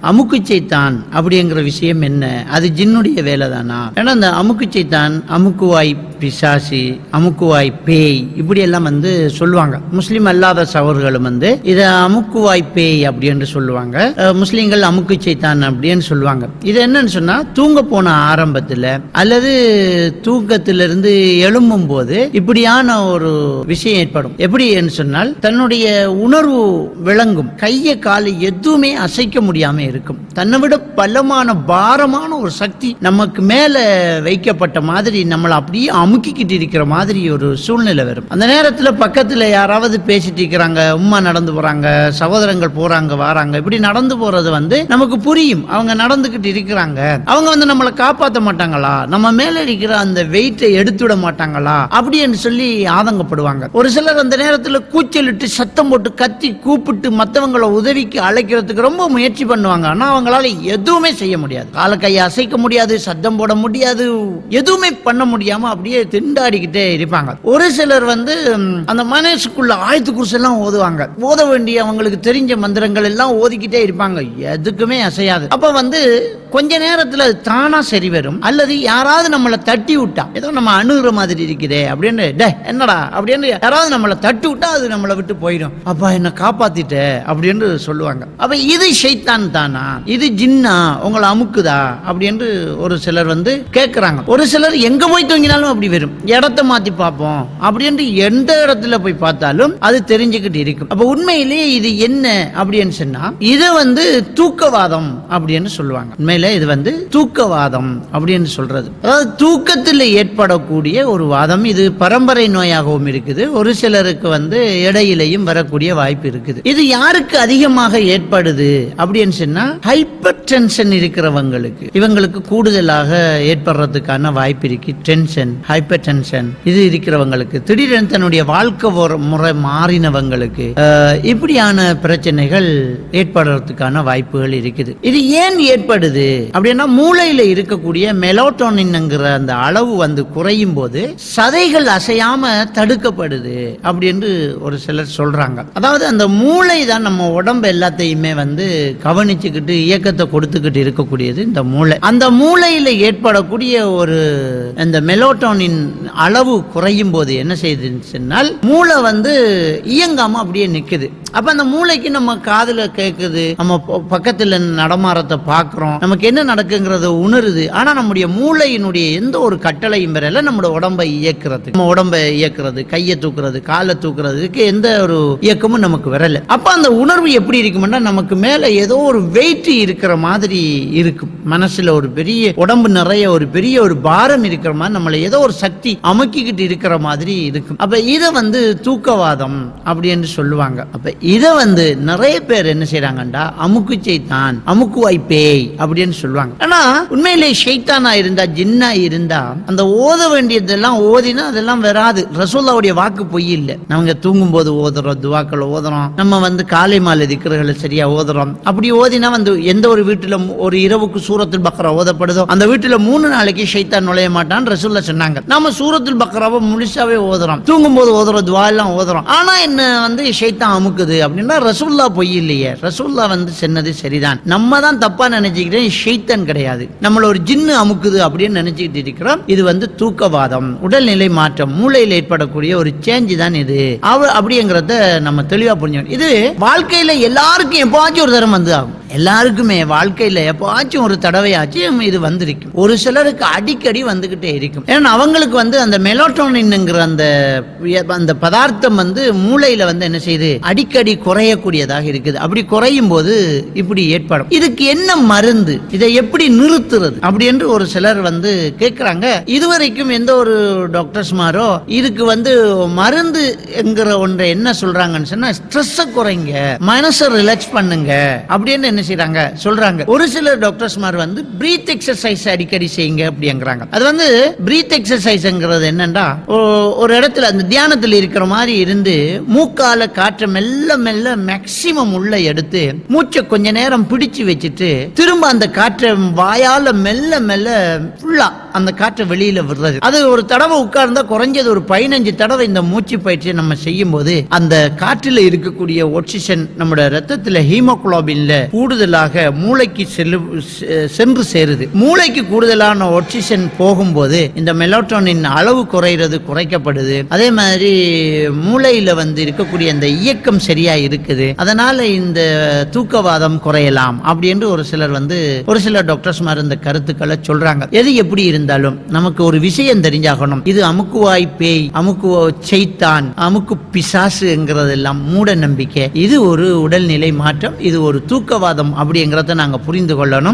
அமுக்கு சைத்தான் அப்படிங்கிற விஷயம் என்ன? அது ஜின்னுடைய வேலை தானா? ஏன்னா அந்த அமுக்கு சைத்தான், அமுக்குவாய் பிசாசி, அமுக்குவாய் பேய், இப்படி எல்லாம் சொல்லுவாங்க. முஸ்லிம் அல்லாத சகோதரர்களும் இத அமுக்குவாய் பேய் அப்படின்னு சொல்லுவாங்க. முஸ்லிம்கள் அமுக்கு சைத்தான் அப்படின்னு சொல்லுவாங்க. இது என்னன்னு சொன்னா, தூங்க போன ஆரம்பத்துல அல்லது தூக்கத்திலிருந்து எழும்பும் போது இப்படியான ஒரு விஷயம் ஏற்படும். எப்படி சொன்னால், தன்னுடைய உணர்வு விளங்கும், கைய காலை எதுவுமே அசைக்க முடியாம இருக்கும். தன்னை விட பலமான பாரமான ஒரு சக்தி நமக்கு மேல வைக்கப்பட்ட மாதிரி நம்மளை அப்படியே அமுக்கிக்கிட்டு இருக்கிற மாதிரி ஒரு சூழ்நிலை வரும். அந்த நேரத்துல பக்கத்துல யாராவது பேசிட்டு இருக்கிறாங்க, உம்மா நடந்து போறாங்க, சகோதரங்கள் போறாங்க வராங்க, இப்படி நடந்து போறது நமக்கு புரியும். அவங்க நடந்துகிட்டு இருக்கிறாங்க, அவங்க நம்மளை காப்பாற்ற மாட்டாங்களா, நம்ம மேல இருக்கிற அந்த வெயிட்டை எடுத்துட மாட்டாங்களா அப்படின்னு சொல்லி ஆதங்கப்படுவாங்க. ஒரு சிலர் அந்த நேரத்துல கூச்சலிட்டு சத்தம் போட்டு கத்தி கூப்பிட்டு மற்றவங்களை உதவிக்கு அழைக்கிறதுக்கு ரொம்ப முயற்சி பண்ணுவாங்க. ஆனா அவங்களால எதுவுமே செய்ய முடியாது. கால கையை அசைக்க முடியாது, சத்தம் போட முடியாது, எதுவுமே பண்ண முடியாம அப்படியே திண்டாடிக்கிட்டே இருப்பாங்க. ஒரு சிலர் அந்த மனசுக்குள்ள ஆயத்து குர்சி எல்லாம் ஓதுவாங்க. ஓத வேண்டிய அவங்களுக்கு தெரிஞ்ச மந்திரங்கள் எல்லாம் ஓதிக்கிட்டே இருப்பாங்க, எதுக்குமே அசையாது. அப்ப கொஞ்ச நேரத்துல தானா சரி வரும். அல்லது யாராவது நம்மளை தட்டி விட்டா, ஏதோ நம்ம அணுகிற மாதிரி இருக்குதே அப்படின்னு, என்னடா அப்படின்னு யாராவது நம்மளை தட்டி விட்டா அது நம்மளை விட்டு போயிடும். அப்பா என்ன காப்பாத்திட்ட அப்படின்னு சொல்லுவாங்க. அப்ப இது ஷைத்தான் தானா, இது ஜின்னா உங்களை அமுக்குதா அப்படின்னு ஒரு சிலர் கேட்கிறாங்க. ஒரு சிலர் எங்க போய் தூங்கினாலும் அப்படி வரும், இடத்தை மாத்தி பார்ப்போம் அப்படின்னு எந்த இடத்துல போய் பார்த்தாலும் அது தெரிஞ்சுக்கிட்டு இருக்கும். அப்ப உண்மையிலேயே இது என்ன அப்படின்னு சொன்னா, இது தூக்கவாதம் அப்படின்னு சொல்லுவாங்க. உண்மையில இது தூக்கவாதம் அப்படின்னு சொல்றது, அதாவது தூக்கத்தில் ஏற்படக்கூடிய ஒரு வாதம். இது பரம்பரை நோயாகவும் இருக்குது, ஒரு சிலருக்கு இடையிலையும் வரக்கூடிய வாய்ப்பு இருக்குது. இது யாருக்கு அதிகமாக ஏற்படுது அப்படின்னு சொன்னா, ஹைப்பர் டென்ஷன் இருக்கிறவங்களுக்கு, இவங்களுக்கு கூடுதலாக ஏற்படுறதுக்கான வாய்ப்பு இருக்கு. டென்ஷன், ஹைப்பர் டென்ஷன் இது இருக்கிறவங்களுக்கு, திடீரென தன்னுடைய வாழ்க்கை முறை மாறினவங்களுக்கு இப்படியான பிரச்சனைகள் ஏற்படுறதுக்கான வாய்ப்புகள் இருக்குது. இது ஏன் ஏற்படுது அப்படின்னா, மூளையில இருக்கக்கூடிய மெலோட்டோனின்ங்கிற அந்த அளவு குறையும் போது சதைகள் அசையாம தடுக்கப்படுது அப்படின்னு ஒரு சிலர் சொல்றாங்க. அதாவது அந்த மூளை தான் நம்ம உடம்பு எல்லாத்தையுமே கவனிச்சுக்கிட்டு இயக்கத்தை கொடுத்துக்கிட்டு இருக்கக்கூடியது இந்த மூளை. அந்த மூளையில ஏற்படக்கூடிய ஒரு இந்த மெலோட்டோனின் அளவு குறையும் போது என்ன செய்யுதுன்னு சொன்னால், மூளை இயங்காம அப்படியே நிக்குது. அப்ப அந்த மூளைக்கு நம்ம காதுல கேட்குது, நம்ம பக்கத்துல நடமாறத்தை பார்க்கிறோம், நமக்கு என்ன நடக்குங்கிறத உணருது. ஆனா நம்முடைய மூளையினுடைய எந்த ஒரு கட்டளையும் வரல நம்மளோட உடம்பை இயக்குறது. நம்ம உடம்பை இயக்குறது, கையை தூக்குறது, காலை தூக்குறதுக்கு எந்த ஒரு இயக்கமும் நமக்கு வரல. அப்ப அந்த உணர்வு எப்படி இருக்கும்னா, நமக்கு மேல ஏதோ ஒரு வெயிட் இருக்கிற மாதிரி இருக்கும். மனசுல ஒரு பெரிய, உடம்பு நிறைய ஒரு பெரிய ஒரு பாரம் இருக்கிற மாதிரி, நம்மள ஏதோ ஒரு சக்தி அமுக்கிக்கிட்டு இருக்கிற மாதிரி இருக்கும். அப்ப இத தூக்கவாதம் அப்படின்னு சொல்லுவாங்க. அப்ப இத நிறைய பேர் என்ன செய்யறாங்கண்டா, அமுக்கு சைத்தான், அமுக்குவாய் பேய் அப்படின்னு சொல்லுவாங்க. ஆனா உண்மையிலே ஷைத்தானா இருந்தா, ஜின்னா இருந்தா, அந்த ஓத வேண்டியதெல்லாம் ஓதினா அதெல்லாம் வராது. ரசூலுல்லாஹ்வுடைய வாக்கு பொய் இல்லை. நம்ம தூங்கும் போது ஓதுறோம், துவாக்களை ஓதுறோம், நம்ம காலை மாலை திக்ருகளை சரியா ஓதுறோம். அப்படி ஓதினா எந்த ஒரு வீட்டுல ஒரு இரவுக்கு சூரத்துல் பக்ரா ஓதப்படுதோ அந்த வீட்டுல 3 நாளைக்கு ஷைத்தான் நுழைய மாட்டான் ரசூலுல்லாஹ் சொன்னாங்க. நாம சூரத்துல் பக்ராவை முழுசாவே ஓதுறோம், தூங்கும் போது ஓதுற துவா எல்லாம் ஓதுறோம். ஆனா என்ன ஷைத்தான் அமுக்குது அப்படின்னா ரசூலுல்லாஹ் பொய் இல்லையே. ரசூலுல்லாஹ் சொன்னது சரிதான். நம்ம தான் தப்பா நினைச்சுக்கிட்டேன், ஷைத்தான் கிடையாது, நம்மள ஒரு ஜின்னு அமுக்குது அப்படின்னு நினைச்சுக்கிட்டு இருக்கிறோம். இது தூக்கவாதம், உடல்நிலை மாற்றம், மூளையில் ஏற்படக்கூடிய ஒரு சேஞ்ச் தான் இது அப்படிங்கிறத நம்ம தெளிவா புரிஞ்சுக்கணும். இது வாழ்க்கையில எல்லாருக்கும் எப்பாச்சும் ஒரு தரம் ஆகும். எல்லாருக்குமே வாழ்க்கையில எப்பாச்சும் ஒரு தடவையாச்சும் இது வந்திருக்கும். ஒரு சிலருக்கு அடிக்கடி வந்துகிட்டே இருக்கும். ஏன்னா அவங்களுக்கு அந்த மெலோட்டோனின்ங்கிற அந்த பதார்த்தம் மூளையில என்ன செய்யுது, அடிக்கடி குறையக்கூடியதாக இருக்குது. அப்படி குறையும் போது இப்படி ஏற்படும். இதுக்கு என்ன மருந்து, இதை எப்படி நிறுத்துறது அப்படி என்று ஒரு சிலர் கேட்கிறாங்க. இதுவரைக்கும் எந்த ஒரு டாக்டர்ஸ்மாரோ இதுக்கு மருந்து என்கிற ஒன்றை என்ன சொல்றாங்கன்னு சொன்னா, ஸ்ட்ரெஸ் குறைங்க, மனசை ரிலாக்ஸ் பண்ணுங்க அப்படின்னு என்ன செய்றாங்க சொல்றாங்க. ஒரு சில டாக்டர்ஸ்மார் பிரீத் எக்ஸசைஸ் அடிக்கடி செய்யுங்க அப்படிங்கறாங்க. அது பிரீத் எக்ஸசைஸ்ங்கிறது என்னன்னா, ஒரு இடத்துல அந்த தியானத்தில் இருக்கிற மாதிரி இருந்து மூக்கால காற்றை மெல்ல மெல்ல மேக்சிமம் உள்ள எடுத்து மூச்சை கொஞ்ச நேரம் பிடிச்சு வச்சுட்டு திரும்ப அந்த காற்றை வாயால மெல்ல மெல்ல ஃபுல்லா அந்த காற்றை வெளியில விடுறது. அது ஒரு தடவை உட்கார்ந்தா குறைஞ்சது ஒரு 15 தடவை இந்த மூச்சு பயிற்சியை நம்ம செய்யும் போது அந்த காற்றில் இருக்கக்கூடிய ஆக்சிஜன் நம்முடைய ரத்தத்துல ஹீமோகுளோபின்ல கூடுதல் கூடுதலாக மூளைக்கு சென்று சேருது. மூளைக்கு கூடுதலான ஆக்சிஜன் போகும்போது இந்த மெலட்டோனின் அளவு குறைக்கப்படுது. அதே மாதிரி மூளையில இருக்கக்கூடிய அந்த இயக்கம் சரியா இருக்குது. அதனால இந்த தூக்கவாதம் குறையலாம் அப்படின்னு ஒரு சில டாக்டர்ஸ் இந்த கருத்துக்களை சொல்றாங்க. எது எப்படி இருந்தாலும் நமக்கு ஒரு விஷயம் தெரிஞ்சாகணும். இது அமுக்குவாய் பேய், அமுக்கு செய்தான், அமுக்கு பிசாசுங்கிறதெல்லாம் மூட நம்பிக்கை. இது ஒரு உடல்நிலை மாற்றம், இது ஒரு தூக்கவாதம் அப்படிங்கறத நாங்க புரிந்து கொள்ளணும்.